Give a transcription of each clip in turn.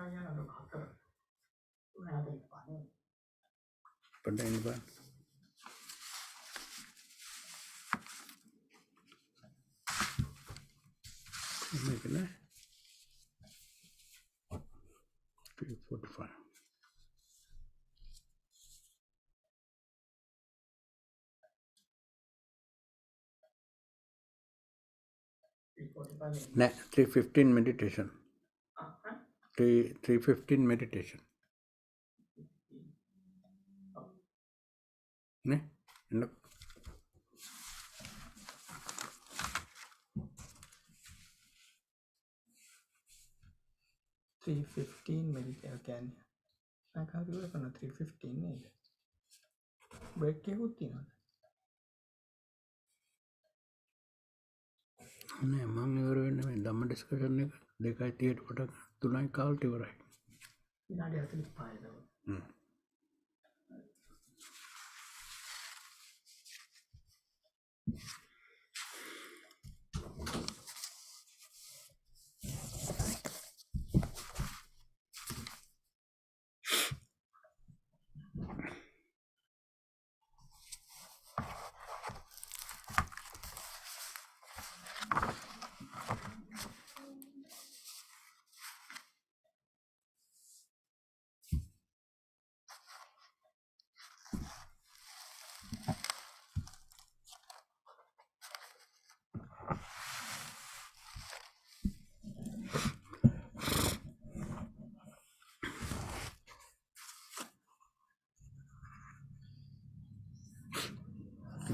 3:45. No, 3:15 meditation. 3:15 meditation. Ne? No. 3:15 meditation කියන්නේ සංකල්ප ඉවර කරන 3:15 නේද? බ්‍රේක් එකකුත් තියෙනවද? නෑ මම ඉවර වෙන්නේ මේ ධම්ම ඩිස්කෂන් එක 2:30ට පටන් 3යි කාලට ඉවරයි. විනාඩි 45යි දවස්.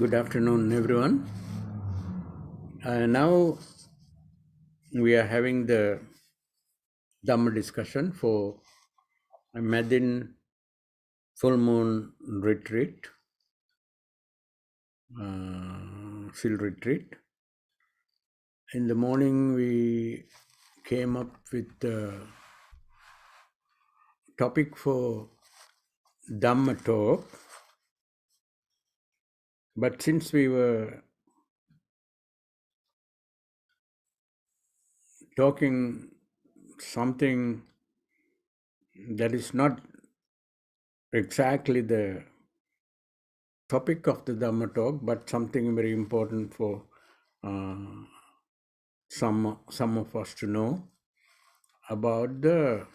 Good afternoon, everyone. Now we are having the Dhamma discussion for a Madin full moon retreat, Sil retreat. In the morning, we came up with the topic for Dhamma talk. But since we were talking something that is not exactly the topic of the Dhamma talk, but something very important for some of us to know about the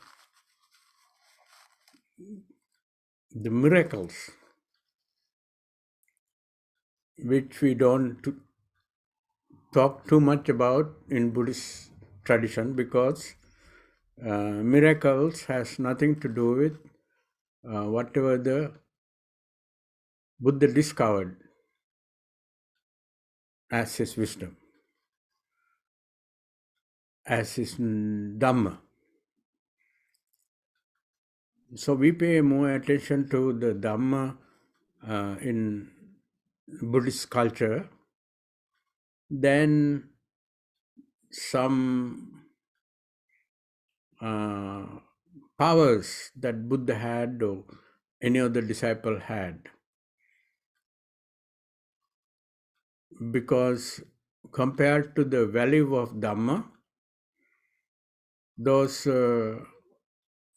miracles, which we don't talk too much about in Buddhist tradition, because miracles has nothing to do with whatever the Buddha discovered as his wisdom, as his Dhamma. So we pay more attention to the Dhamma in Buddhist culture than some powers that Buddha had or any other disciple had. Because compared to the value of Dhamma, those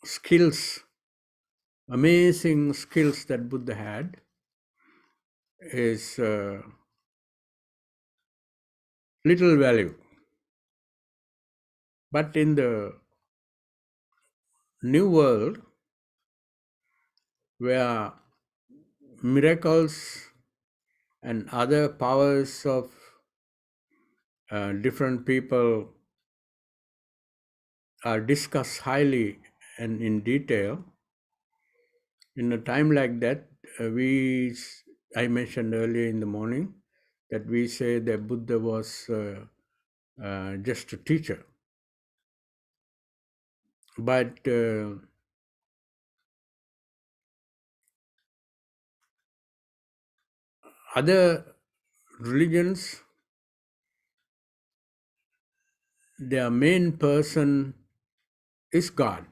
skills, amazing skills that Buddha had, is little value. But in the new world, where miracles and other powers of different people are discussed highly and in detail, in a time like that, I mentioned earlier in the morning that we say that Buddha was just a teacher. But other religions, their main person is God.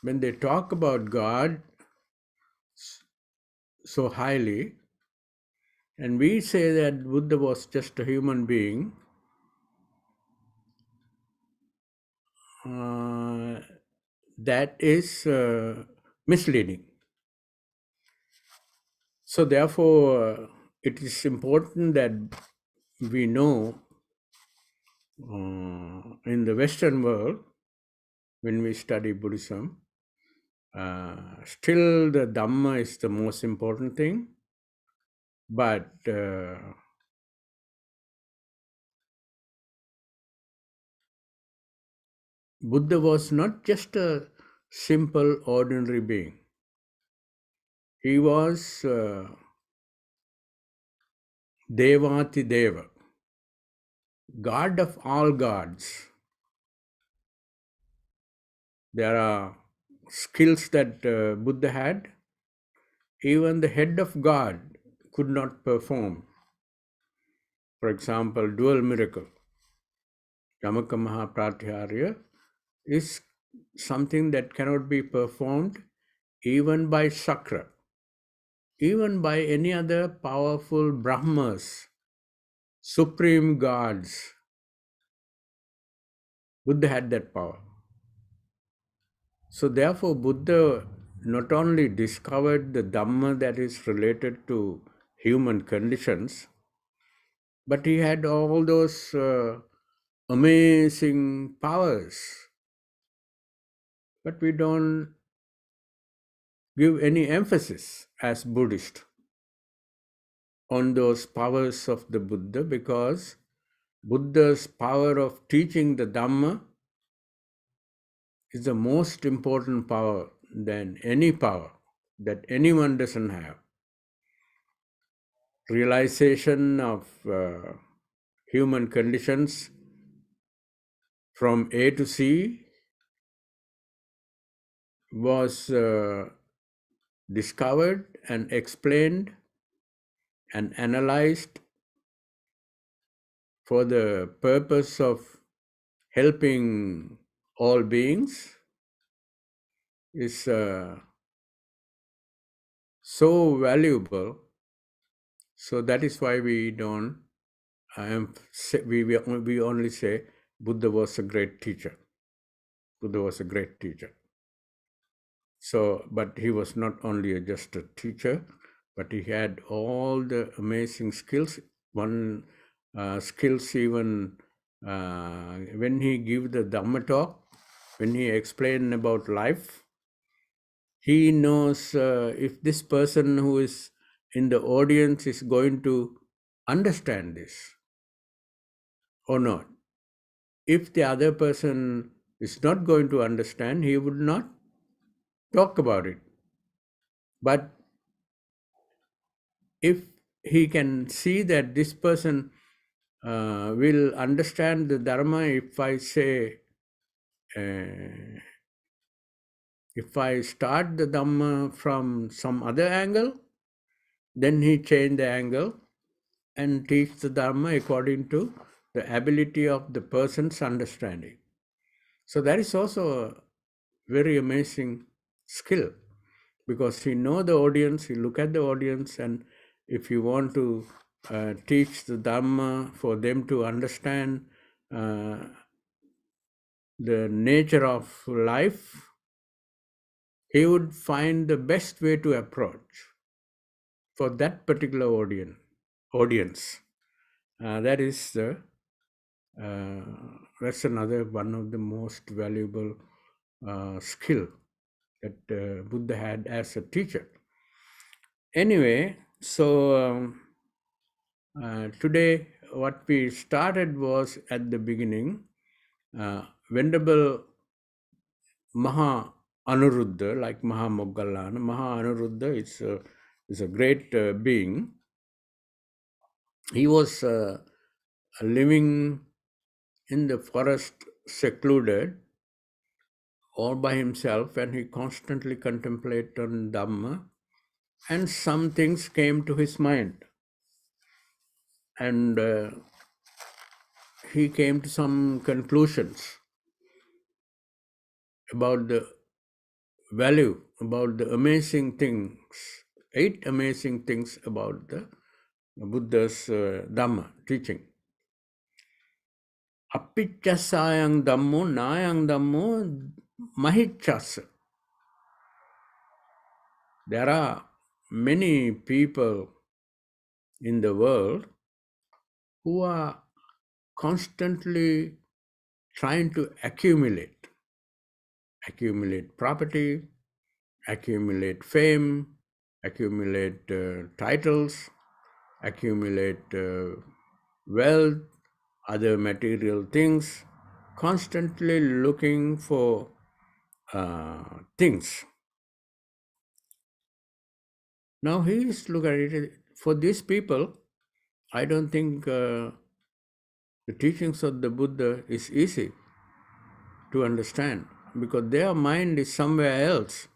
When they talk about God so highly, and we say that Buddha was just a human being, that is misleading. So, therefore, it is important that we know in the Western world, when we study Buddhism, still the Dhamma is the most important thing, but Buddha was not just a simple, ordinary being. He was Devati Deva, God of all gods. There are skills that Buddha had, even the head of God could not perform. For example, dual miracle, Yamaka Mahapratyarya, is something that cannot be performed even by Sakra, even by any other powerful Brahmas, supreme gods. Buddha had that power. So therefore, Buddha not only discovered the Dhamma that is related to human conditions, but he had all those amazing powers. But we don't give any emphasis as Buddhist on those powers of the Buddha, because Buddha's power of teaching the Dhamma is the most important power than any power that anyone doesn't have. Realization of human conditions from A to C was discovered and explained and analyzed for the purpose of helping all beings is so valuable. So that is why we don't, we only say Buddha was a great teacher. Buddha was a great teacher. So, but he was not only just a teacher, but he had all the amazing skills. One skills even when he gave the Dhamma talk, when he explained about life, he knows if this person who is in the audience is going to understand this or not. If the other person is not going to understand, he would not talk about it. But if he can see that this person will understand the Dharma, if I say, if I start the Dhamma from some other angle, then he change the angle and teach the Dharma according to the ability of the person's understanding. So that is also a very amazing skill, because he know the audience, he look at the audience, and if you want to teach the Dhamma for them to understand the nature of life, he would find the best way to approach for that particular audience. That is the that's another one of the most valuable skill that Buddha had as a teacher. Anyway, so today what we started was at the beginning, Venerable Maha Anuruddha, like Maha Moggallana. Maha Anuruddha is a great being. He was living in the forest, secluded, all by himself, and he constantly contemplated on Dhamma, and some things came to his mind, and he came to some conclusions about the value, about the amazing things, 8 amazing things about the Buddha's Dhamma teaching. Appichasayang Dhammo, Nayang Dhammo, Mahichas. There are many people in the world who are constantly trying to accumulate property, accumulate fame, accumulate titles, accumulate wealth, other material things, constantly looking for things. Now he is look at it for these people. I don't think the teachings of the Buddha is easy to understand because their mind is somewhere else.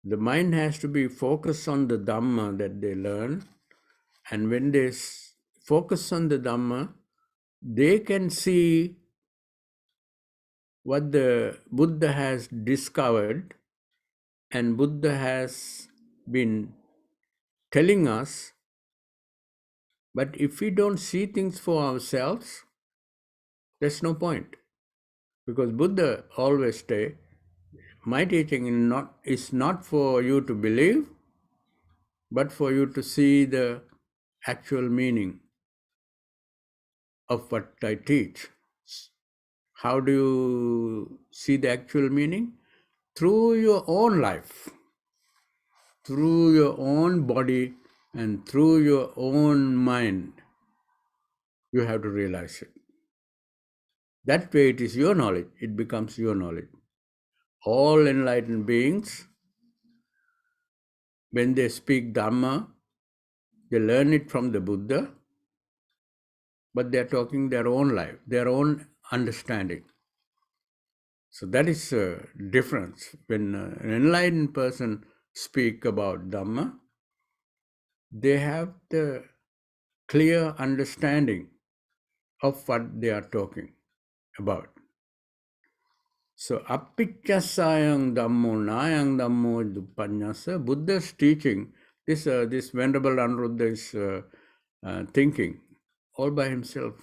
The mind has to be focused on the Dhamma that they learn, and when they focus on the Dhamma, they can see what the Buddha has discovered and Buddha has been telling us. But if we don't see things for ourselves, there's no point. Because Buddha always say, my teaching is not for you to believe, but for you to see the actual meaning of what I teach. How do you see the actual meaning? Through your own life, through your own body, and through your own mind. You have to realize it. That way it is your knowledge. It becomes your knowledge. All enlightened beings, when they speak Dhamma, they learn it from the Buddha, but they are talking their own life, their own understanding. So that is a difference. When an enlightened person speak about Dhamma, they have the clear understanding of what they are talking about. So Appichasayang Dhammo, Nayang Dhammo, Dupanyasa, Buddha's teaching, this Venerable Anuruddha is thinking all by himself.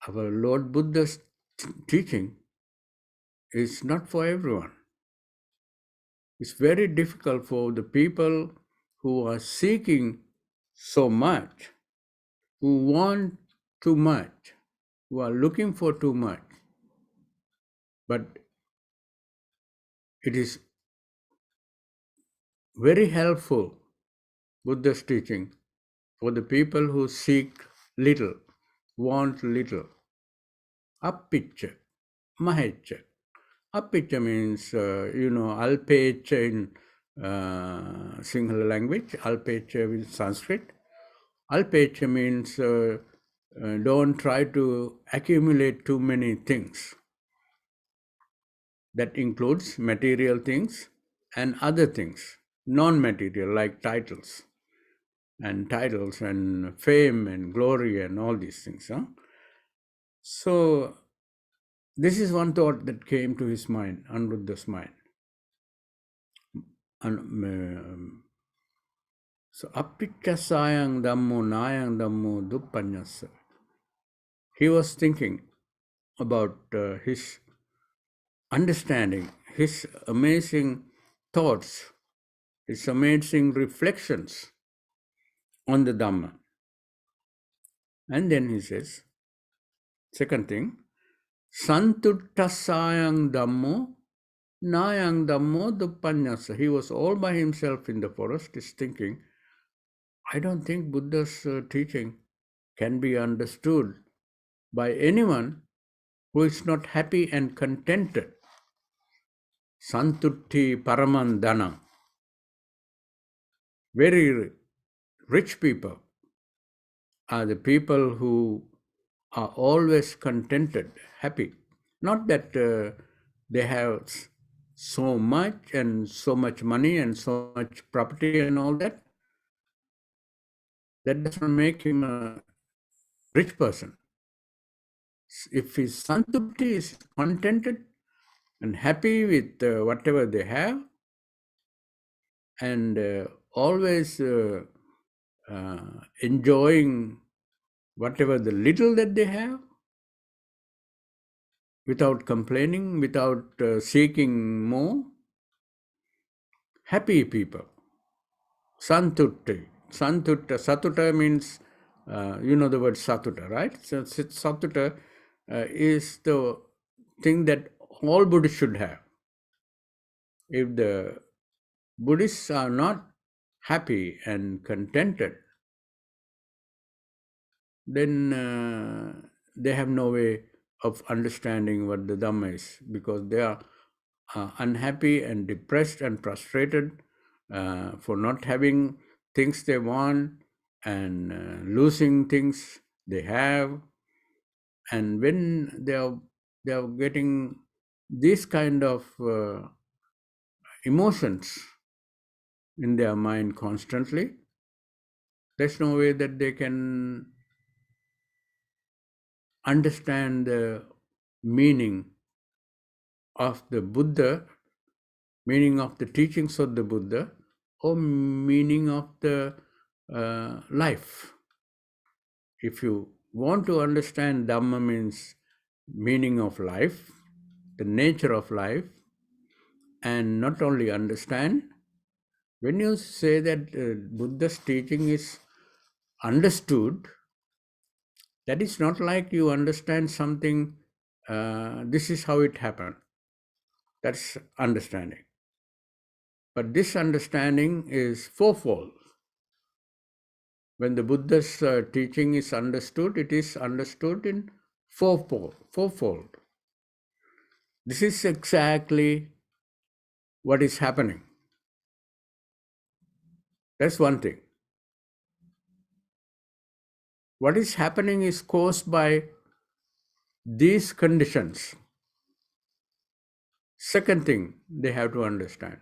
Our Lord Buddha's teaching is not for everyone. It's very difficult for the people who are seeking so much, who want too much, who are looking for too much. But it is very helpful, Buddha's teaching, for the people who seek little, want little. Appicha, mahecha. Appicha means, alpecha in Sinhala language, alpecha in Sanskrit. Alpecha means don't try to accumulate too many things. That includes material things and other things, non-material like titles and fame and glory and all these things. Huh? So this is one thought that came to his mind, Anuruddha's mind. So Appichasayang Dhammo Nayang Dhammo Duppanyasa. He was thinking about his understanding, his amazing thoughts, his amazing reflections on the Dhamma. And then he says, second thing, Santuttasayang Dhammo, Nayang Dhammo Duppanyasa. He was all by himself in the forest, is thinking, I don't think Buddha's teaching can be understood by anyone who is not happy and contented. Santutti Paramandana. Very rich people are the people who are always contented, happy. Not that they have so much and so much money and so much property and all that. That does not make him a rich person. If his santupti is contented and happy with whatever they have and always enjoying whatever the little that they have, without complaining, without seeking more. Happy people. Santutte. Santutta. Satuta means, you know the word satuta, right? So satuta is the thing that all Buddhists should have. If the Buddhists are not happy and contented, then they have no way of understanding what the Dhamma is, because they are unhappy and depressed and frustrated for not having things they want and losing things they have. And when they are getting these kind of emotions in their mind constantly, there's no way that they can understand the meaning of the Buddha, meaning of the teachings of the Buddha, or meaning of the life. If you want to understand Dhamma means meaning of life, the nature of life, and not only understand, when you say that Buddha's teaching is understood, that is not like you understand something, this is how it happened. That's understanding. But this understanding is fourfold. When the Buddha's teaching is understood, it is understood in fourfold. This is exactly what is happening. That's one thing. What is happening is caused by these conditions. Second thing they have to understand.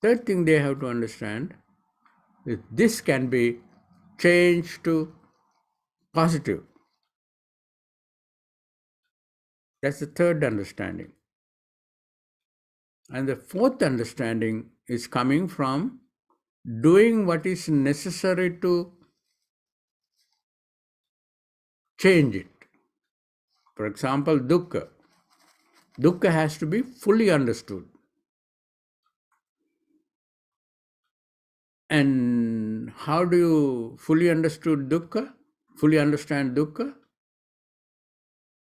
Third thing they have to understand is this can be changed to positive. That's the third understanding. And the fourth understanding is coming from doing what is necessary to change it. For example, dukkha. Dukkha has to be fully understood. And how do you fully understood dukkha? Fully understand dukkha?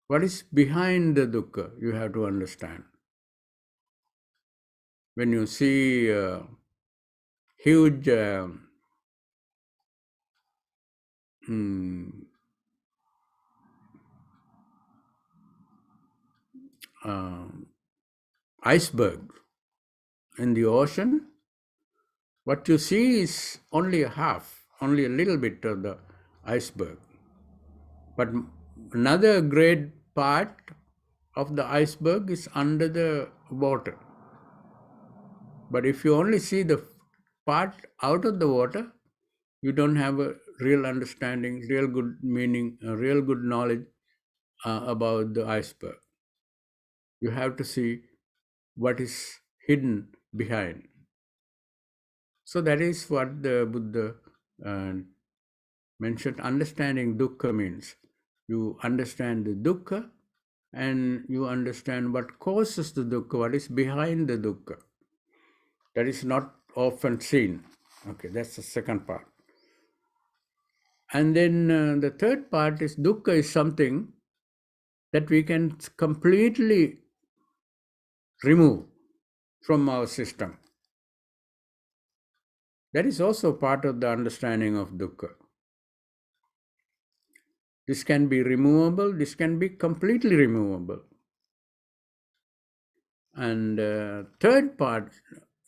What is behind the dukkha? You have to understand. When you see huge uh, iceberg in the ocean, what you see is only a half, only a little bit of the iceberg. But another great part of the iceberg is under the water. But if you only see the part out of the water, you don't have a real understanding, real good meaning, real good knowledge about the iceberg. You have to see what is hidden behind. So that is what the Buddha mentioned. Understanding dukkha means you understand the dukkha and you understand what causes the dukkha, what is behind the dukkha. That is not often seen. Okay, that's the second part. And then the third part is dukkha is something that we can completely remove from our system. That is also part of the understanding of dukkha. This can be removable, this can be completely removable. And third part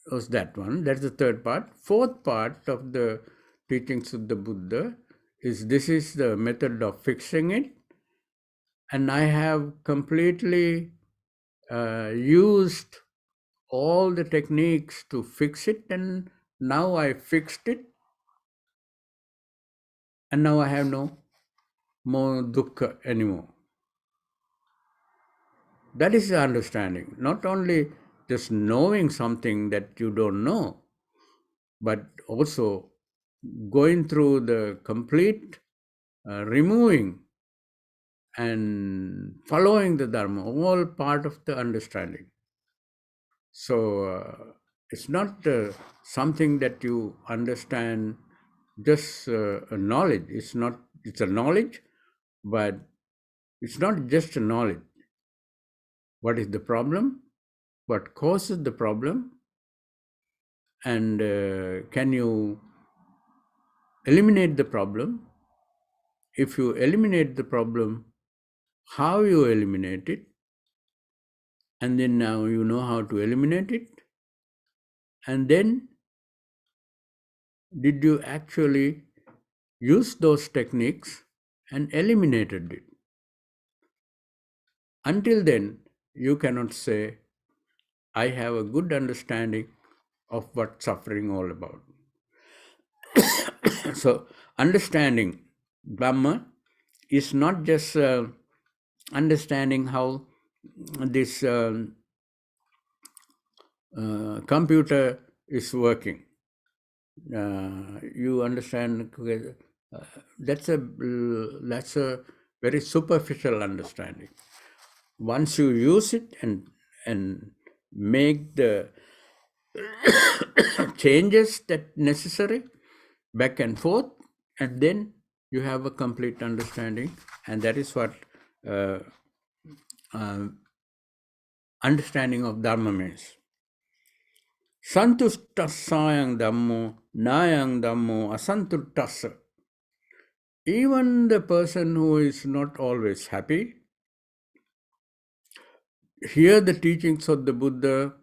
was that one. That's the third part. Fourth part of the teachings of the Buddha is this is the method of fixing it. And I have completely used all the techniques to fix it, and now I fixed it, and now I have no more dukkha anymore. That is the understanding. Not only just knowing something that you don't know, but also going through the complete removing and following the Dharma, all part of the understanding. So it's not something that you understand just a knowledge. It's a knowledge, but it's not just a knowledge. What is the problem? What causes the problem? And can you eliminate the problem? If you eliminate the problem, how you eliminate it? And then now you know how to eliminate it. And then did you actually use those techniques and eliminated it? Until then, you cannot say, I have a good understanding of what suffering all about. So understanding Dhamma is not just understanding how this computer is working. You understand that's a very superficial understanding. Once you use it and make the changes that necessary back and forth, and then you have a complete understanding, and that is what understanding of Dharma means. Santustasayang Dhammo, Nayang Dhammo, Asantutasa. Even the person who is not always happy, hear the teachings of the Buddha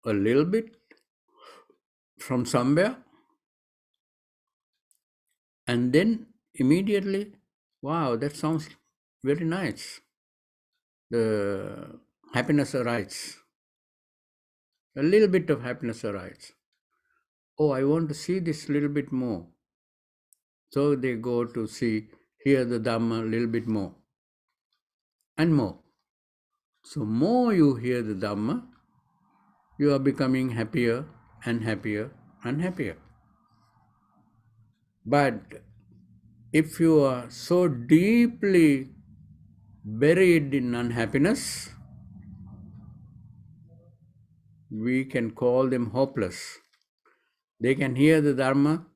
a little bit from somewhere, and then immediately, wow, that sounds very nice. The happiness arises. A little bit of happiness arises. Oh, I want to see this little bit more. So they go to hear the Dhamma a little bit more and more. So more you hear the Dhamma, you are becoming happier and happier and happier. But if you are so deeply buried in unhappiness, we can call them hopeless. They can hear the Dharma,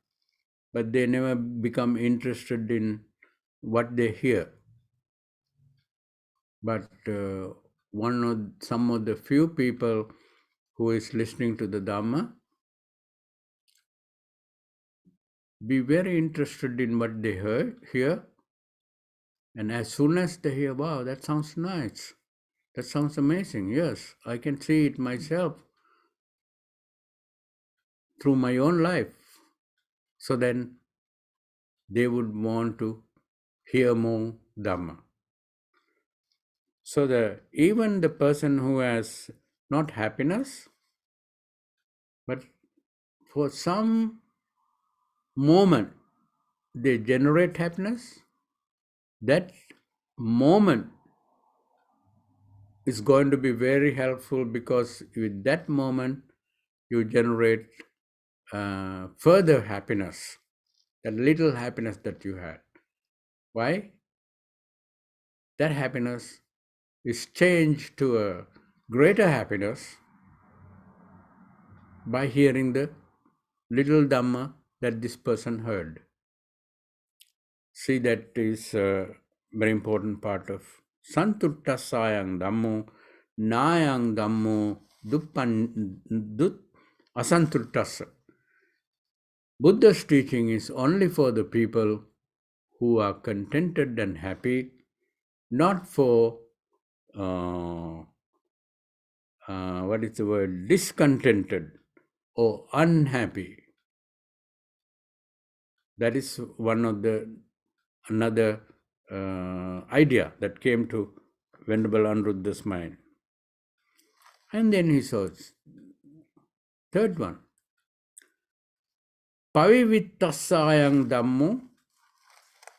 but they never become interested in what they hear. But some of the few people who is listening to the Dhamma, be very interested in what they hear, and as soon as they hear, wow, that sounds nice, that sounds amazing, yes, I can see it myself through my own life. So then they would want to hear more Dhamma. So even the person who has not happiness, but for some moment they generate happiness, that moment is going to be very helpful, because with that moment you generate further happiness, that little happiness that you had. Why? That happiness is changed to a greater happiness by hearing the little Dhamma that this person heard. See, that is a very important part of Santuttasayang Dhammo, Nayang Dhammo, Dut Asantutasa. Buddha's teaching is only for the people who are contented and happy, not for discontented or unhappy. That is another idea that came to Venerable Anuruddha's mind. And then he says, third one, Pavivittasayang Dhammo,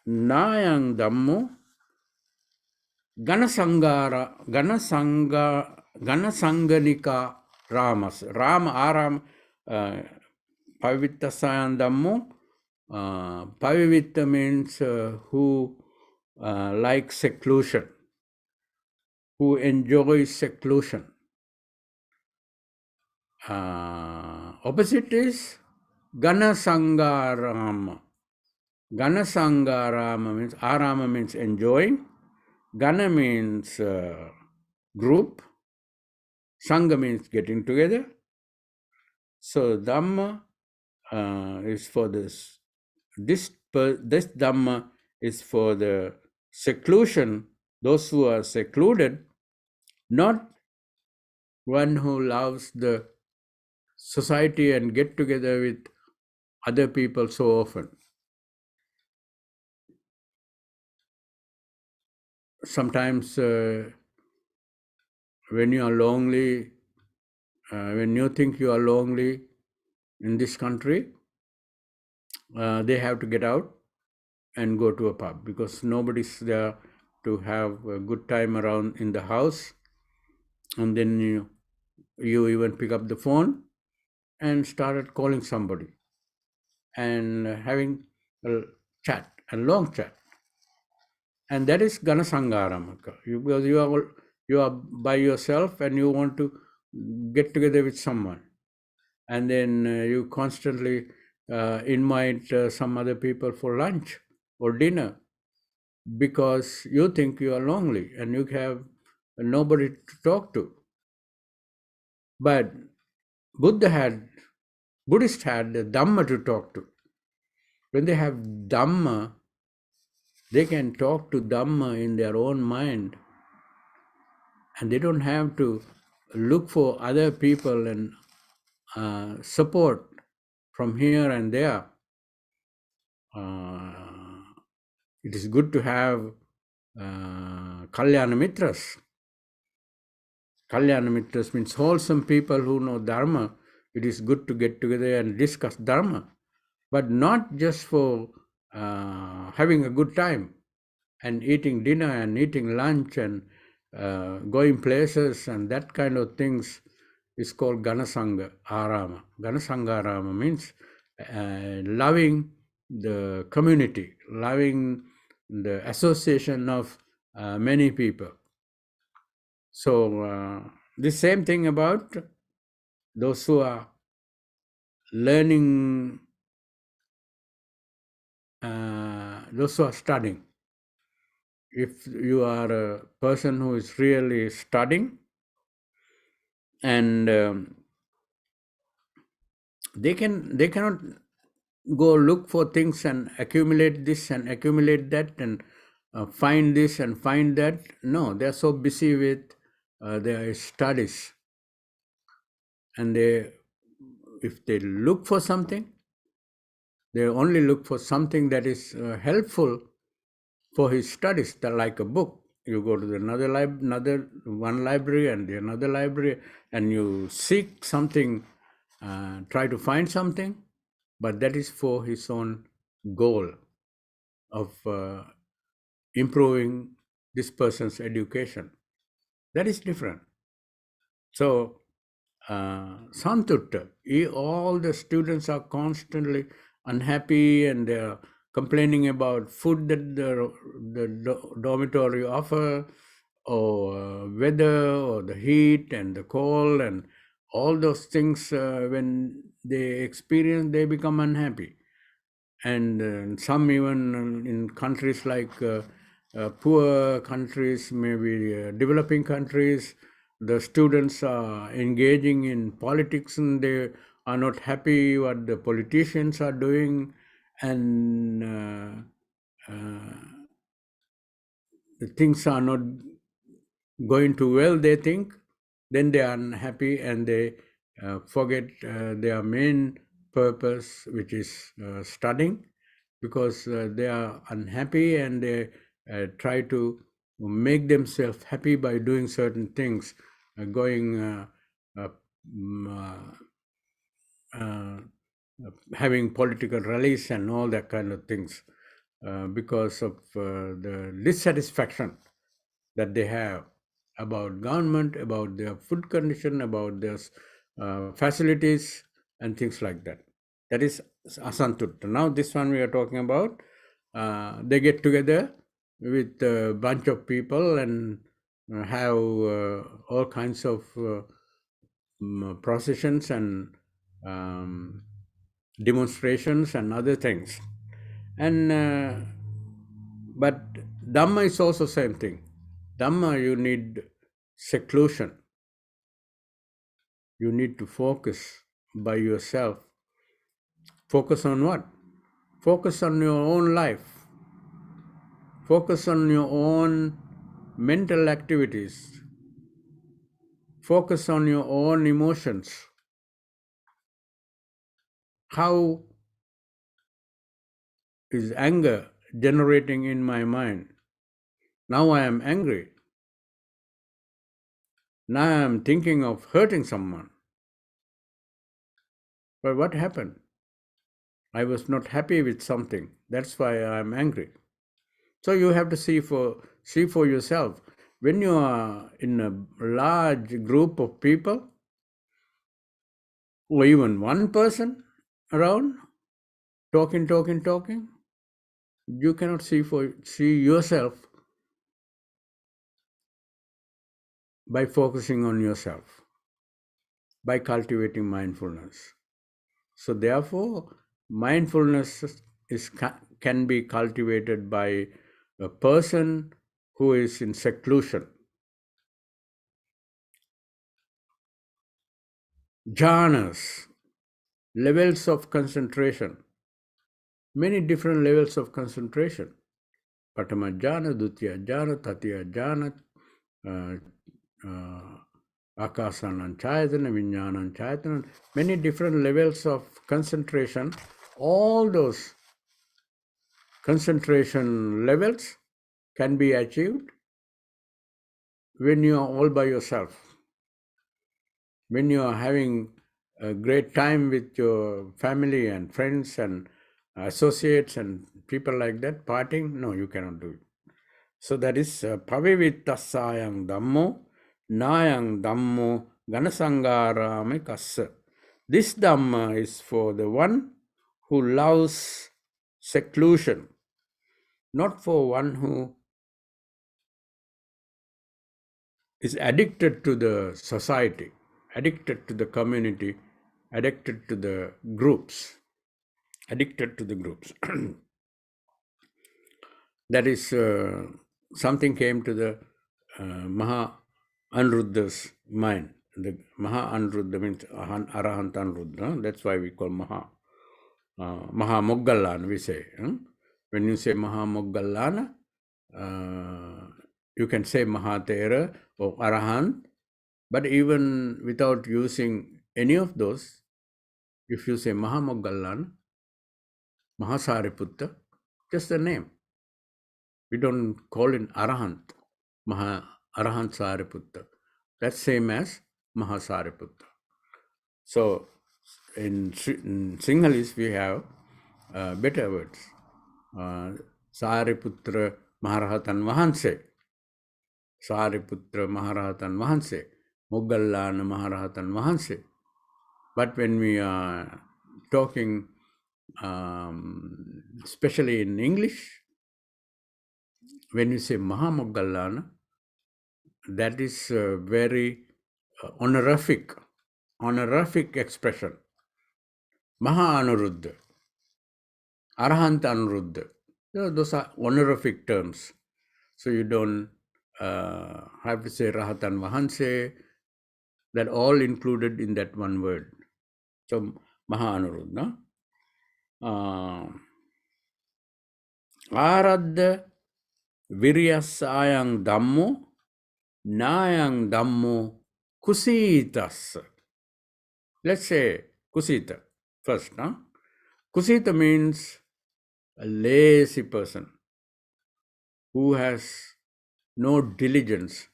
Nayang Dhammo, Ganasanganika Ramas. Aram, Pavivittasayang Dhammo. Pavivitta means who like seclusion, who enjoys seclusion. Opposite is Gana Sangarama. Gana Sangarama means, Arama means enjoying, Gana means group, Sangha means getting together. So Dhamma is for this. This Dhamma is for the seclusion, those who are secluded, not one who loves the society and get together with other people so often. Sometimes when you are lonely, when you think you are lonely in this country, they have to get out and go to a pub because nobody's there to have a good time around in the house. And then you even pick up the phone and started calling somebody and having a chat, a long chat. And that is Ganasangaramaka. Because you are by yourself and you want to get together with someone. And then you constantly invite some other people for lunch or dinner because you think you are lonely and you have nobody to talk to. But Buddhist had the Dhamma to talk to. When they have Dhamma, they can talk to Dhamma in their own mind and they don't have to look for other people and support from here and there. It is good to have Kalyana Mitras. Kalyana Mitras means wholesome people who know Dharma. It is good to get together and discuss Dharma, but not just for having a good time and eating dinner and eating lunch and going places and that kind of things is called Ganasanga Arama. Ganasanga Arama means loving the community, loving the association of many people. So the same thing about those who are learning, those who are studying. If you are a person who is really studying and they cannot go look for things and accumulate this and accumulate that and find this and find that. No, they are so busy with their studies, and if they look for something, they only look for something that is helpful for his studies, like a book. You go to another one library and another library, and you seek something, try to find something, but that is for his own goal of improving this person's education. That is different. So, Santutta, all the students are constantly unhappy and they are complaining about food that the dormitory offer, or weather, or the heat and the cold, and all those things. When they experience, they become unhappy. And some even in countries like poor countries, maybe developing countries, the students are engaging in politics and they are not happy what the politicians are doing, and the things are not going too well, they think. Then they are unhappy and they forget their main purpose, which is studying, because they are unhappy and they try to make themselves happy by doing certain things, going having political rallies and all that kind of things, because of the dissatisfaction that they have about government, about their food condition, about their facilities and things like that. That is asantutta. Now this one we are talking about, they get together with a bunch of people and have all kinds of processions and um, demonstrations and other things. And but Dhamma is also same thing. Dhamma, you need seclusion. You need to focus by yourself. Focus on what? Focus on your own life. Focus on your own mental activities. Focus on your own emotions. How is anger generating in my mind? Now I am angry. Now I am thinking of hurting someone. But what happened? I was not happy with something. That's why I am angry. So you have to see for yourself. When you are in a large group of people, or even one person around, talking, you cannot see yourself by focusing on yourself, by cultivating mindfulness. So therefore, mindfulness can be cultivated by a person who is in seclusion. Jhanas, levels of concentration, many different levels of concentration. Patama jhana, dutya jhana, tatya jhana, akasanan chayatana, vinyanan chayatana, many different levels of concentration. All those concentration levels can be achieved when you are all by yourself. When you are having a great time with your family and friends and associates and people like that, partying, no, you cannot do it. So that is pavivittasayang dhammo, nayang dhammo, ganasangarame kassa. This Dhamma is for the one who loves seclusion, not for one who is addicted to the society, addicted to the community, addicted to the groups, addicted to the groups. That is something came to the Maha Anuruddha's mind. The Maha Anuruddha means Arahant Anuruddha. That's why we call Maha. Maha Moggallana, we say. When you say Maha Moggallana, you can say Mahatera or Arahant, but even without using any of those, if you say Maha Moggallana, Mahasariputta, just the name. We don't call it Arahant, Arahant Sariputta. That's same as Mahasariputta. So in Sinhalese we have better words. Sariputra Maharahatan Vahanse, Sariputra Maharahatan Vahanse, Moggallana Maharahatan Vahanse. But when we are talking, especially in English, when you say Mahamoggallana, that is a very honorific expression. Maha Anuruddha, Arahant Anuruddha. Those are honorific terms. So you don't have to say Rahatan Vahanse. That all included in that one word. So Maha Anuruddha. Aradha Viryasayang Dhammo Nayang Dhammo Kusitas. Let's say Kusita first. Kusita means a lazy person who has no diligence,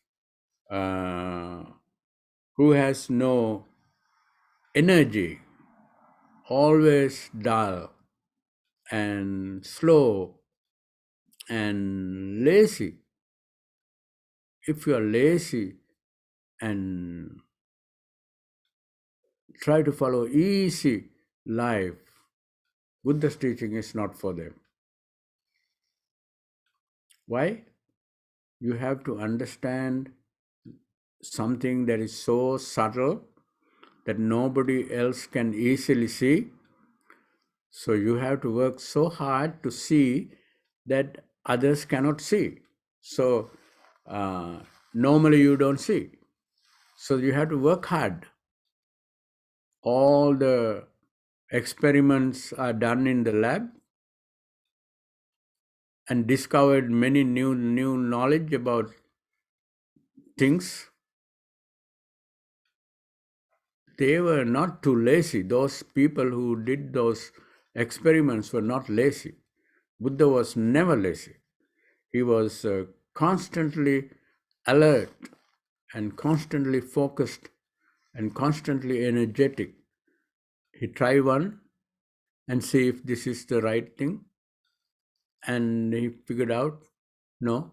who has no energy, always dull and slow and lazy. If you are lazy and try to follow easy life, Buddha's teaching is not for them. Why? You have to understand something that is so subtle that nobody else can easily see. So you have to work so hard to see that others cannot see. So normally you don't see. So you have to work hard. All the experiments are done in the lab and discovered many new knowledge about things. They were not too lazy. Those people who did those experiments were not lazy. Buddha was never lazy. He was constantly alert and constantly focused and constantly energetic. He tried one and see if this is the right thing, and he figured out, no,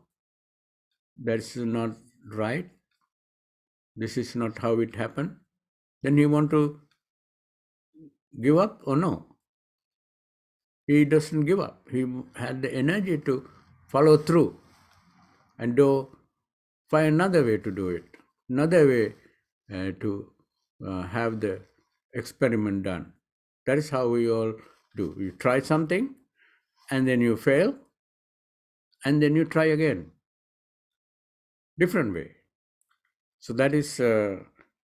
that's not right. This is not how it happened. Then he want to give up or no? He doesn't give up. He had the energy to follow through and find another way to do it, another way to have the experiment done. That is how we all do. You try something and then you fail and then you try again. Different way. So that is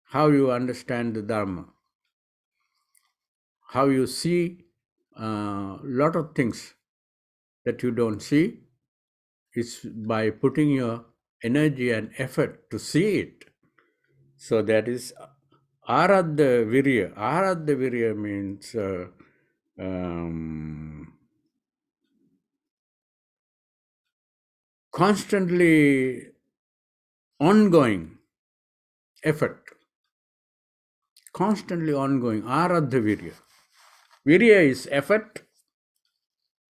how you understand the Dharma. How you see a lot of things that you don't see is by putting your energy and effort to see it. So that is Aradha Virya. Aradha Virya means constantly ongoing effort. Constantly ongoing. Aradha Virya. Virya is effort,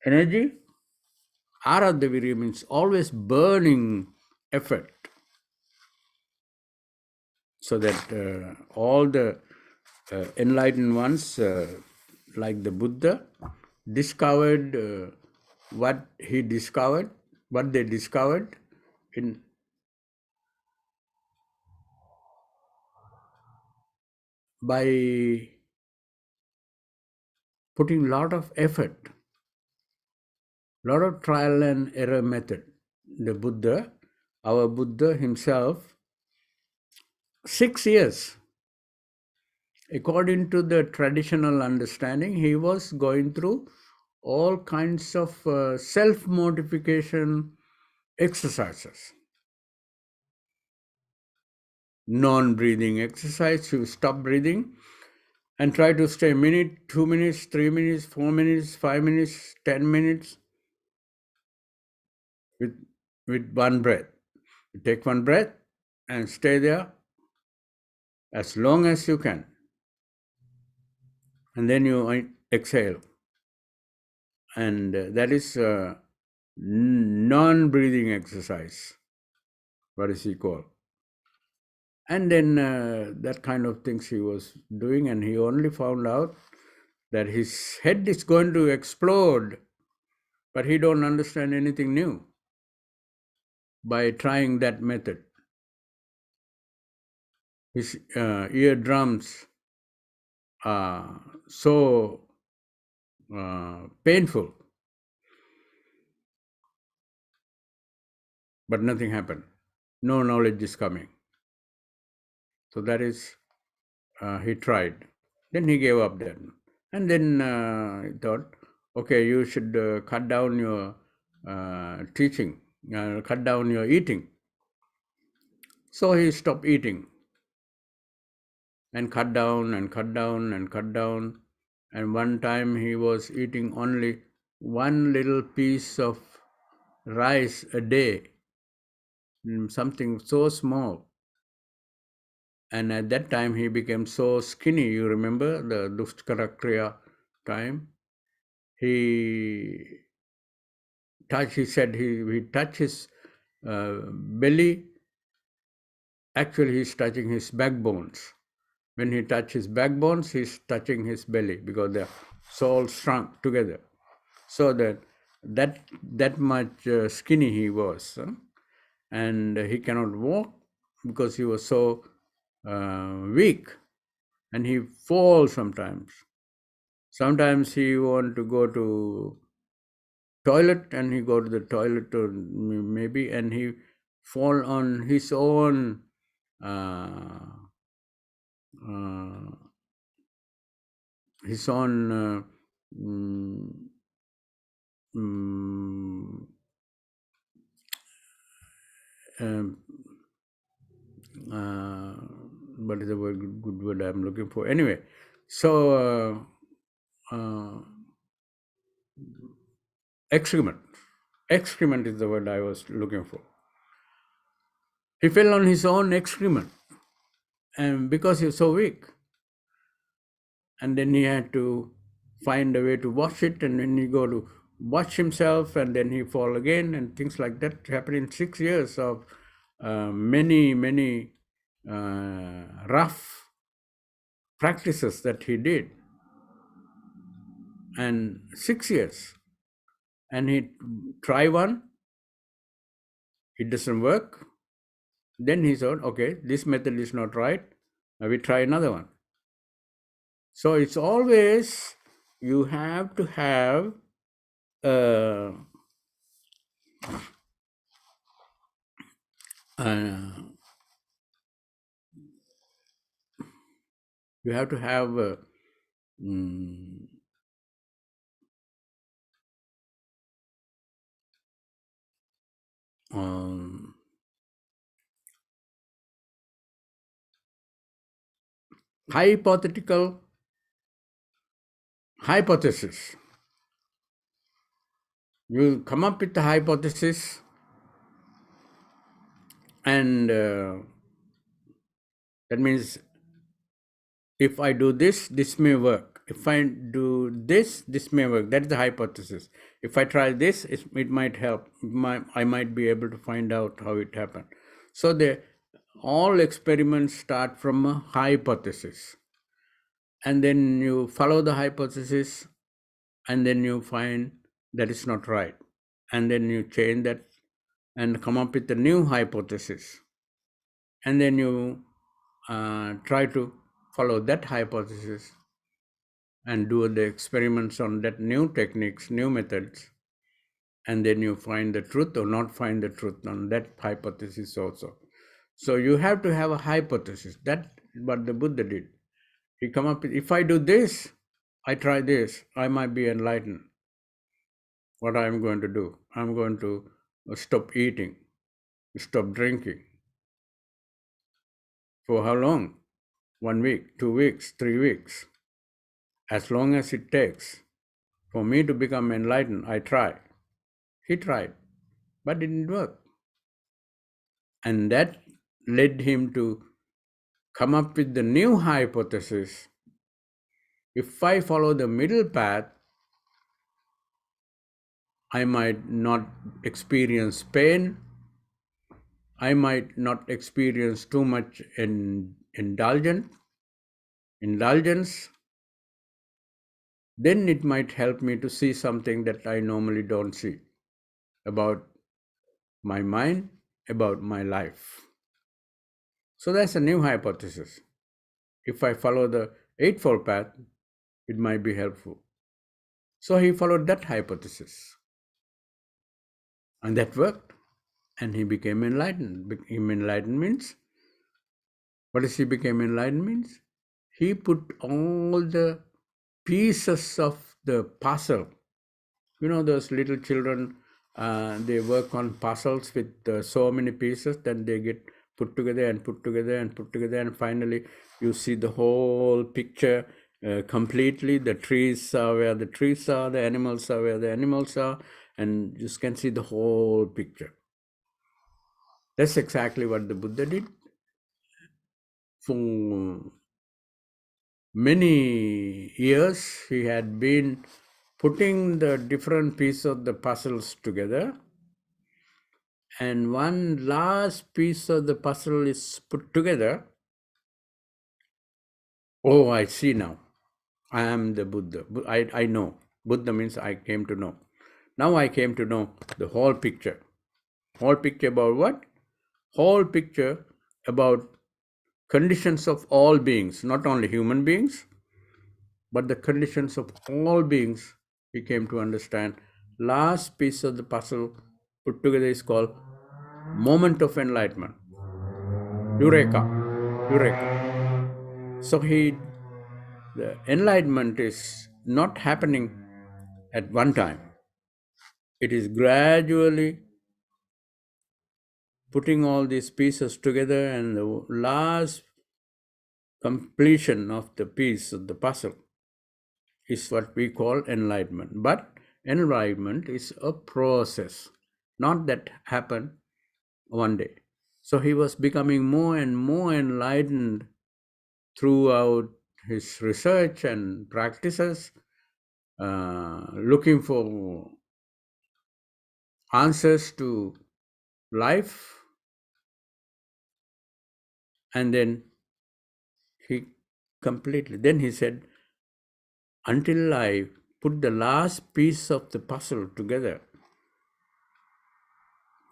energy. Aradha Virya means always burning effort. So that all the enlightened ones, like the Buddha, discovered what he discovered, what they discovered in by putting a lot of effort, lot of trial and error method. The Buddha, our Buddha himself, 6 years, according to the traditional understanding, he was going through all kinds of self-mortification exercises. Non-breathing exercise, you stop breathing and try to stay a minute, 2 minutes, 3 minutes, 4 minutes, 5 minutes, 10 minutes with one breath. You take one breath and stay there as long as you can. And then you exhale. And that is non-breathing exercise. What is he called? And then that kind of things he was doing, and he only found out that his head is going to explode, but he don't understand anything new by trying that method. His eardrums are so painful, but nothing happened. No knowledge is coming. So that is, he tried. Then he gave up then. And then he thought, okay, you should cut down your teaching, cut down your eating. So he stopped eating and cut down and cut down and cut down. And one time he was eating only one little piece of rice a day, something so small. And at that time he became so skinny. You remember the Dushkara Kriya time? He said he touched his belly. Actually, he's touching his backbones. When he touches his backbones, he's touching his belly because they're so all shrunk together. So that that much skinny he was, and he cannot walk because he was so weak, and he falls sometimes. Sometimes he want to go to toilet, and he go to the toilet or maybe, and he fall on his own uh, uh, his own mm, mm, um, what is the word, good word I'm looking for? Anyway, so excrement. Excrement is the word I was looking for. He fell on his own excrement, and because he was so weak, and then he had to find a way to wash it, and then he go to wash himself, and then he fall again, and things like that happened in 6 years of many rough practices that he did, and 6 years, and he try one, it doesn't work, then he thought, okay, this method is not right, we try another one. So it's always, you have to have uh, you have to have mm, um, hypothetical hypothesis. You come up with the hypothesis, and that means if I do this, this may work. If I do this, this may work. That is the hypothesis. If I try this, it might help. I might be able to find out how it happened. So all experiments start from a hypothesis. And then you follow the hypothesis, and then you find that it's not right. And then you change that and come up with a new hypothesis. And then you try to follow that hypothesis and do the experiments on that new techniques, new methods, and then you find the truth or not find the truth on that hypothesis also. So you have to have a hypothesis. That's what the Buddha did. He come up with, if I do this, I try this, I might be enlightened. What I'm going to do? I'm going to stop eating, stop drinking. For how long? 1 week, 2 weeks, 3 weeks. As long as it takes for me to become enlightened, I try. He tried, but it didn't work. And that led him to come up with the new hypothesis. If I follow the middle path, I might not experience pain. I might not experience too much indulgence. Then it might help me to see something that I normally don't see about my mind, about my life. So that's a new hypothesis. If I follow the Eightfold Path, it might be helpful. So he followed that hypothesis. And that worked. And he became enlightened. Enlightened means, what does he become enlightened means? He put all the pieces of the puzzle. You know, those little children, they work on puzzles with so many pieces, then they get put together and put together and put together, and finally you see the whole picture completely. The trees are where the trees are, the animals are where the animals are, and you can see the whole picture. That's exactly what the Buddha did. For many years, he had been putting the different pieces of the puzzles together, and one last piece of the puzzle is put together. Oh, I see now. I am the Buddha. I know. Buddha means I came to know. Now I came to know the whole picture. Whole picture about what? Whole picture about conditions of all beings, not only human beings, but the conditions of all beings. We came to understand. Last piece of the puzzle put together is called moment of enlightenment. Eureka. Eureka. So the enlightenment is not happening at one time. It is gradually putting all these pieces together, and the last completion of the piece of the puzzle is what we call enlightenment. But enlightenment is a process, not that happened one day. So he was becoming more and more enlightened throughout his research and practices, looking for answers to life. And then then he said, until I put the last piece of the puzzle together,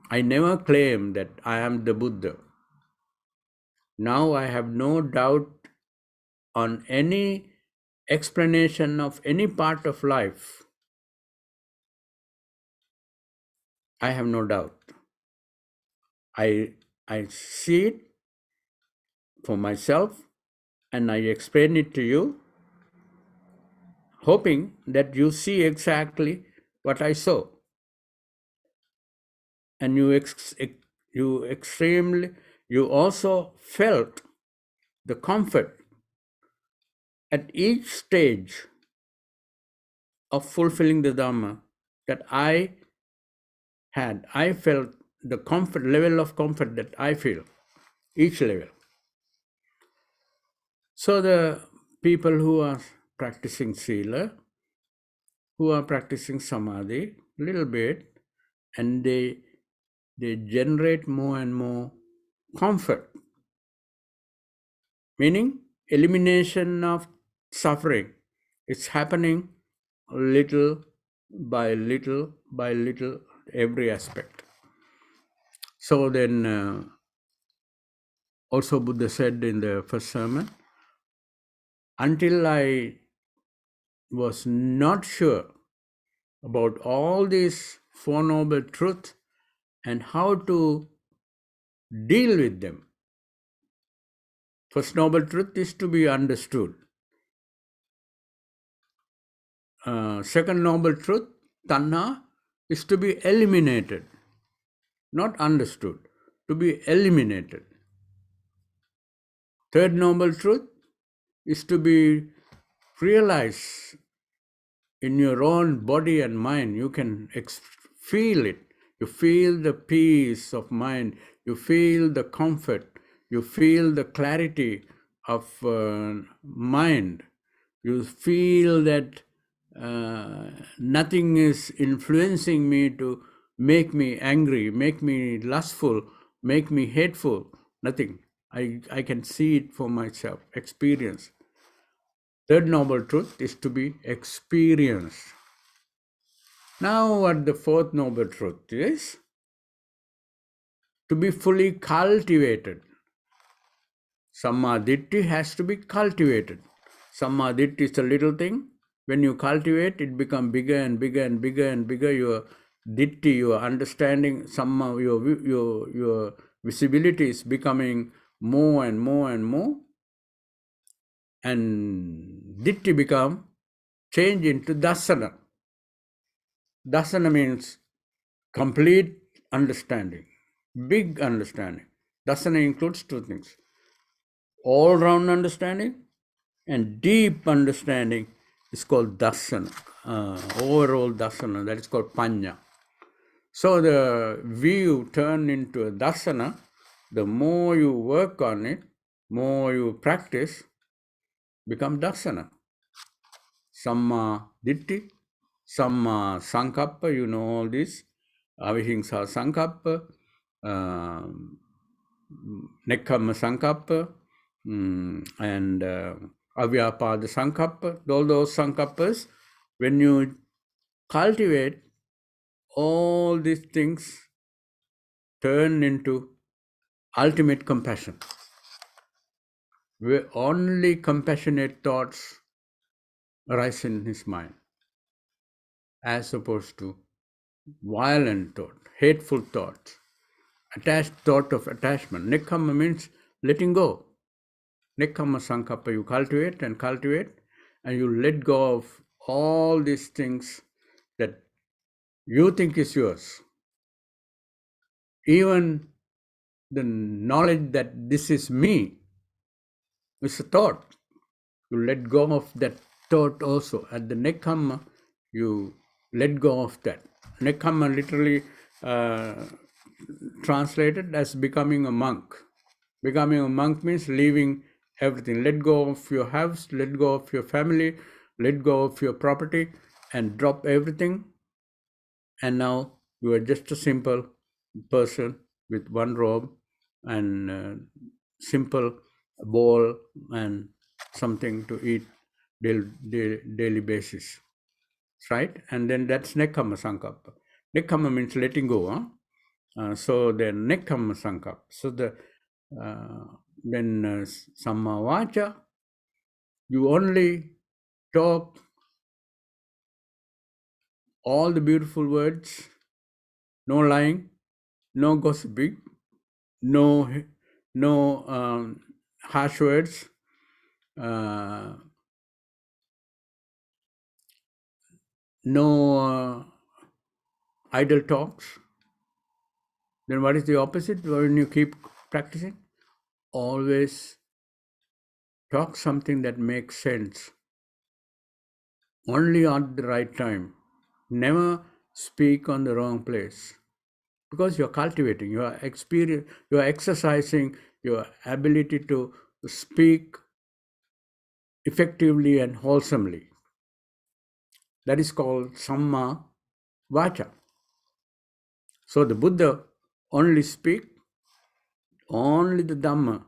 I never claimed that I am the Buddha. Now I have no doubt on any explanation of any part of life. I have no doubt. I see it for myself and I explain it to you, hoping that you see exactly what I saw. And you also felt the comfort at each stage of fulfilling the Dhamma that I had. I felt the level of comfort that I feel, each level. So the people who are practicing Sila, who are practicing Samadhi, little bit, and they generate more and more comfort, meaning elimination of suffering. It's happening little by little by little, every aspect. So then also Buddha said in the first sermon, until I was not sure about all these Four Noble Truths and how to deal with them. First Noble Truth is to be understood. Second Noble Truth, Tanha, is to be eliminated, not understood, to be eliminated. Third Noble Truth is to be realized in your own body and mind. You can feel it. You feel the peace of mind. You feel the comfort. You feel the clarity of mind. You feel that nothing is influencing me to make me angry, make me lustful, make me hateful. Nothing. I can see it for myself, experience. Third Noble Truth is to be experienced. Now what the fourth Noble Truth is? To be fully cultivated. Sammaditthi has to be cultivated. Sammaditthi is a little thing. When you cultivate, it becomes bigger and bigger and bigger and bigger. Your ditti, your understanding, your visibility is becoming more and more and more. And ditti become change into dasana. Dasana means complete understanding, big understanding. Dasana includes two things: all-round understanding and deep understanding is called dasana, overall dasana, that is called panya. So the view turned into a dasana, the more you work on it, more you practice, become dasana. Samma ditti, samma sankappa, you know all this, avihingsa sankappa, nekkhamma sankappa, and avyapada sankappa. All those sankappas, when you cultivate, all these things turn into ultimate compassion, where only compassionate thoughts arise in his mind, as opposed to violent thought, hateful thoughts, attached thought of attachment. Nekkhamma means letting go. Nekkhamma sankappa, you cultivate, and you let go of all these things that you think is yours. Even the knowledge that this is me is a thought. You let go of that thought also. At the nekkhamma, you let go of that. Nekkhamma literally translated as becoming a monk. Becoming a monk means leaving everything. Let go of your house, let go of your family, let go of your property, and drop everything. And now you are just a simple person with one robe and simple bowl and something to eat daily basis, right? And then that's nekkhamma sankappa. Nekkhamma means letting go. So the nekkhamma sankappa. So then samma vacha, you only talk all the beautiful words, no lying, no gossiping, no harsh words, uh, no idle talks. Then what is the opposite when you keep practicing? Always talk something that makes sense, only at the right time. Never speak on the wrong place, because you're cultivating, you are exercising your ability to speak effectively and wholesomely. That is called samma vacha. So the Buddha only speak only the Dhamma.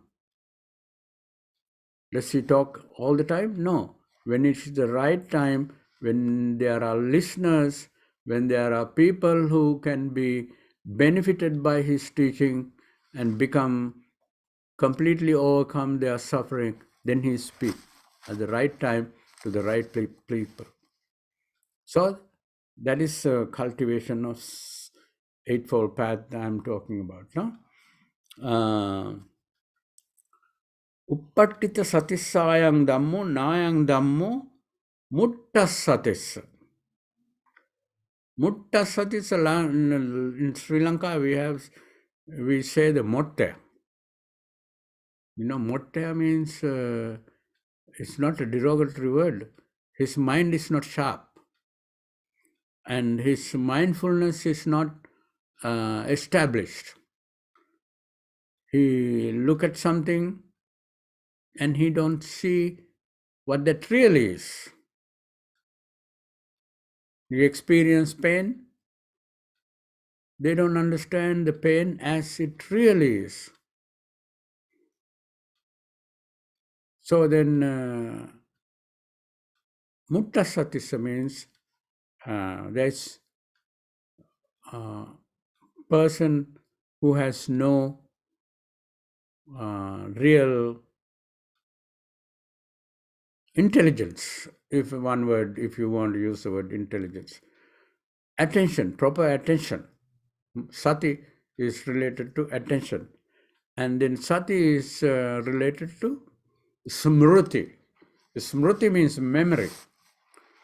Does he talk all the time? No. When it's the right time, when there are listeners, when there are people who can be benefited by his teaching and become completely overcome their suffering, then he speaks at the right time to the right people. So that is a cultivation of Eightfold Path I'm talking about. No? Uppattita satisayang dhammo nayang dhammo mutta satis. Mutta satis in Sri Lanka we say the motte. Motte means it's not a derogatory word. His mind is not sharp, and his mindfulness is not established. He look at something and he don't see what that really is. You experience pain, they don't understand the pain as it really is. So then mutta satisa means there's a person who has no real intelligence, if you want to use the word intelligence. Attention, proper attention. Sati is related to attention. And then sati is related to smruti. Smruti means memory.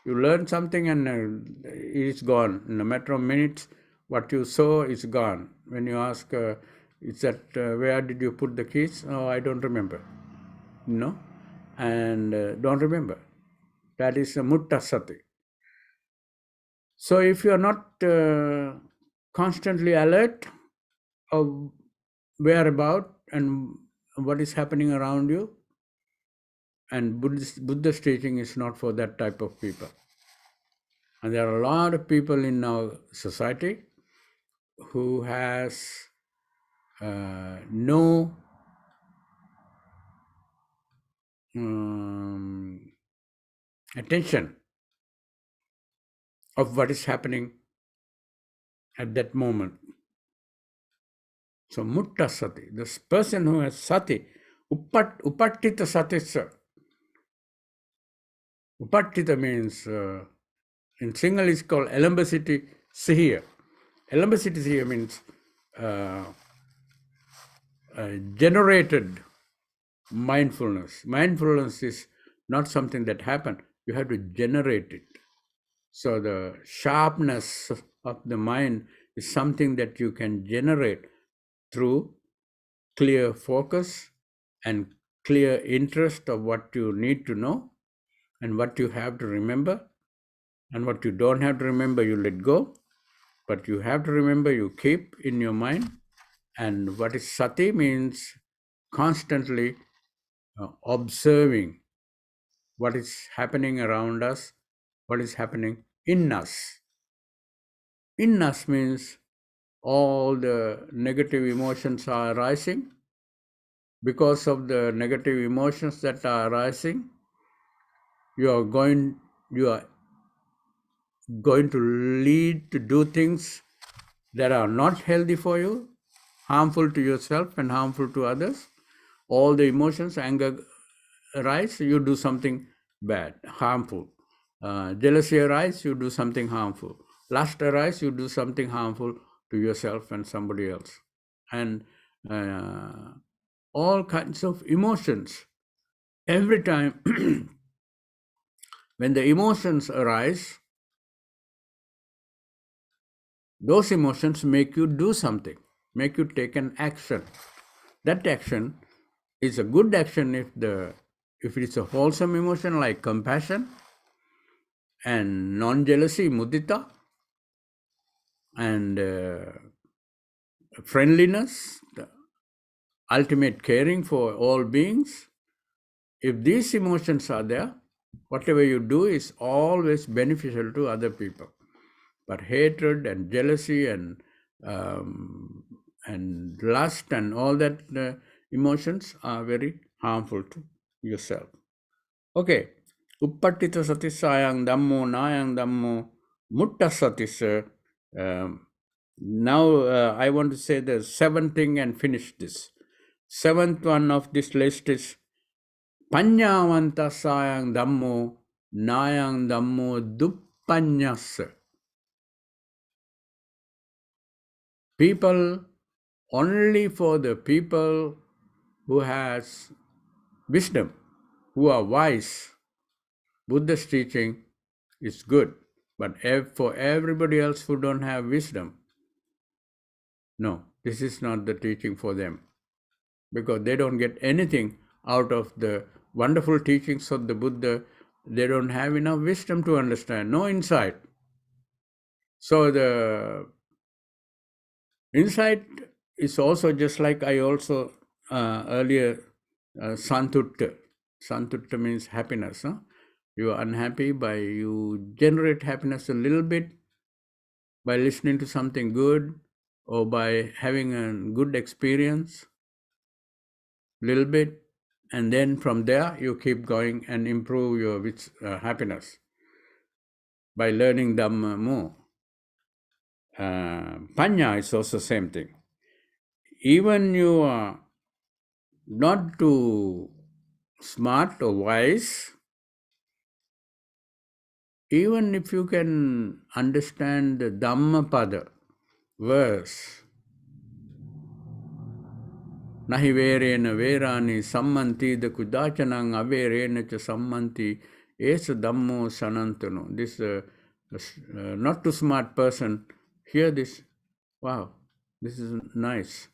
You learn something and it's gone. In a matter of minutes, what you saw is gone. When you ask, is that where did you put the keys? Oh, I don't remember. And don't remember. That is a mutta sati. So if you are not constantly alert of whereabout and what is happening around you, and Buddha's teaching is not for that type of people. And there are a lot of people in our society who has no attention of what is happening at that moment. So mutta sati, this person who has sati, upattita satissa. Upattita means in Sinhala is called elambasiti sihiya. Elambasiti sihiya means uh, generated mindfulness. Mindfulness is not something that happened. You have to generate it. So the sharpness of the mind is something that you can generate through clear focus and clear interest of what you need to know and what you have to remember, and what you don't have to remember you let go, but you have to remember you keep in your mind. And what is sati means constantly observing what is happening around us, what is happening in us. In us means all the negative emotions are arising. Because of the negative emotions that are arising, you are going to lead to do things that are not healthy for you, harmful to yourself and harmful to others. All the emotions, anger arise, you do something bad, harmful. Jealousy arise, you do something harmful. Lust arise, you do something harmful to yourself and somebody else. And all kinds of emotions. Every time when the emotions arise, those emotions make you do something, make you take an action. That action is a good action if it's a wholesome emotion like compassion and non-jealousy, mudita, and friendliness, the ultimate caring for all beings. If these emotions are there, whatever you do is always beneficial to other people. But hatred and jealousy and lust and all that emotions are very harmful to yourself. Okay. Uppattita satisayang dhammo nayang dhammo mutta satis. Now I want to say the seventh thing and finish this. Seventh one of this list is panyavanta sayang dhammo nayang dhammo duppanyas. People, only for the people who has wisdom, who are wise. Buddha's teaching is good, but for everybody else who don't have wisdom, no, this is not the teaching for them, because they don't get anything out of the wonderful teachings of the Buddha. They don't have enough wisdom to understand, no insight. So the insight is also just like I also earlier, santutta. Santutta means happiness. Huh? You are unhappy, you generate happiness a little bit by listening to something good or by having a good experience, little bit, and then from there you keep going and improve your happiness by learning Dhamma more. Panya is also same thing. Even you are not too smart or wise, even if you can understand the Dhammapada verse, Nahi verena verani sammanti the kudachanang averena cha sammanti esa dhammo sanantano. This not too smart person hear this. Wow, this is nice.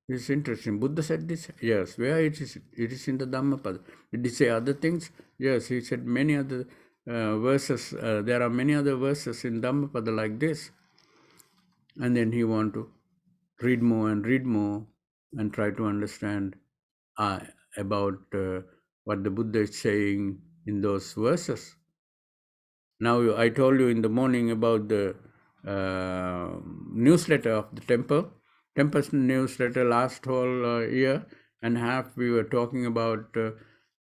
This is interesting. Buddha said this? Yes. Where it is? It is in the Dhammapada. Did he say other things? Yes, he said many other verses. There are many other verses in Dhammapada like this. And then he want to read more and try to understand about what the Buddha is saying in those verses. Now, I told you in the morning about the newsletter of the temple. Temple's newsletter last whole year and a half, we were talking about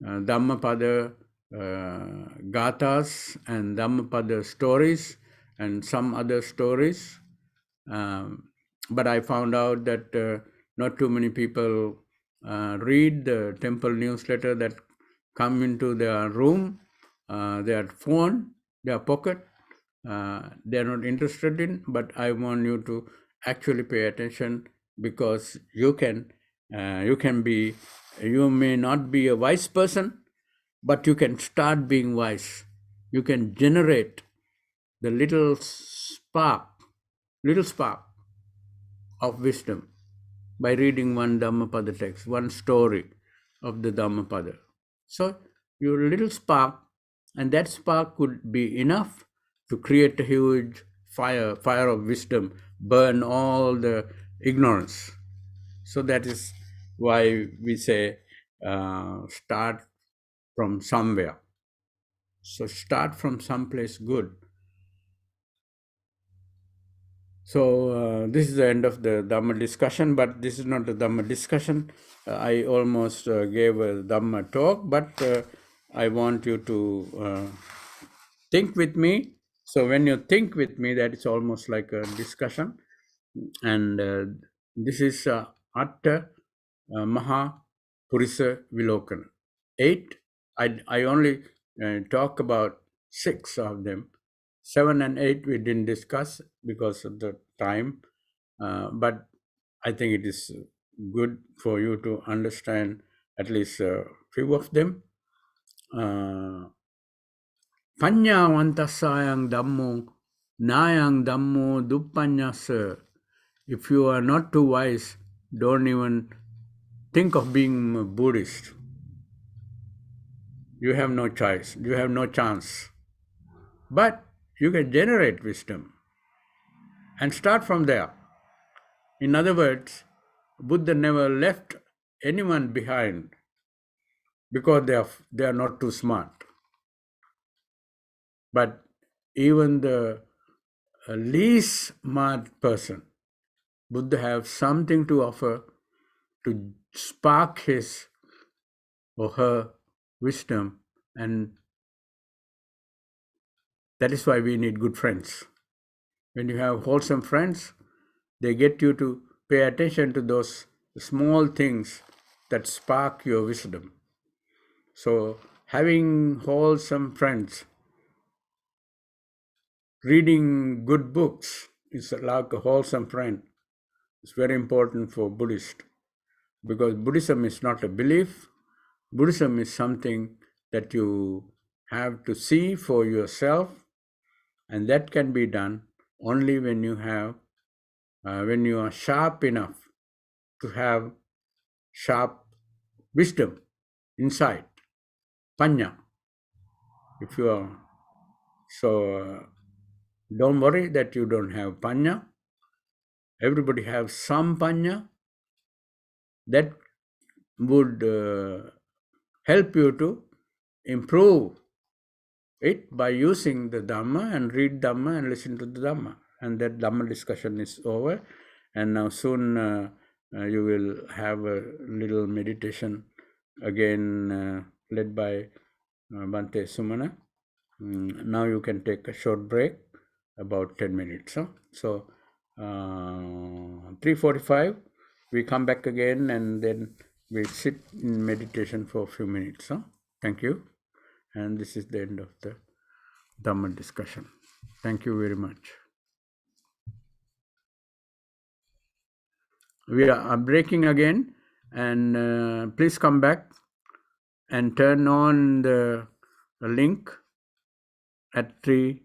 Dhammapada gathas and Dhammapada stories and some other stories. But I found out that not too many people read the temple newsletter that come into their room, their phone, their pocket. They are not interested in, but I want you to actually pay attention, because you can be, you may not be a wise person, but you can start being wise. You can generate the little spark of wisdom by reading one Dhammapada text, one story of the Dhammapada. So your little spark, and that spark could be enough to create a huge fire of wisdom, burn all the ignorance. So that is why we say start from somewhere. So start from someplace good. So this is the end of the Dhamma discussion, but this is not the Dhamma discussion. I almost gave a Dhamma talk, but I want you to think with me. So when you think with me, that is almost like a discussion. And this is Atta Maha Purisa Vilokana. 8. I only talk about 6 of them. 7 and 8 we didn't discuss because of the time, but I think it is good for you to understand at least a few of them. Panyavantasayang Dhammo Nayang Dhammo Duppanyasa. If you are not too wise, don't even think of being a Buddhist. You have no choice. You have no chance. But you can generate wisdom and start from there. In other words, Buddha never left anyone behind because they are not too smart. But even the least smart person, Buddha have something to offer to spark his or her wisdom, and that is why we need good friends. When you have wholesome friends, they get you to pay attention to those small things that spark your wisdom. So having wholesome friends, reading good books is like a wholesome friend. It's very important for Buddhist, because Buddhism is not a belief. Buddhism is something that you have to see for yourself, and that can be done only when you are sharp enough to have sharp wisdom inside, panya. If you are don't worry that you don't have panya. Everybody has some panya that would help you to improve it by using the Dhamma and read Dhamma and listen to the Dhamma. And that Dhamma discussion is over. And now soon you will have a little meditation again led by Bhante Sumana. Now you can take a short break, about 10 minutes. Huh? So 3:45, we come back again, and then we sit in meditation for a few minutes. Huh? Thank you. And this is the end of the Dhamma discussion. Thank you very much. We are breaking again, and please come back and turn on the link at 3:45.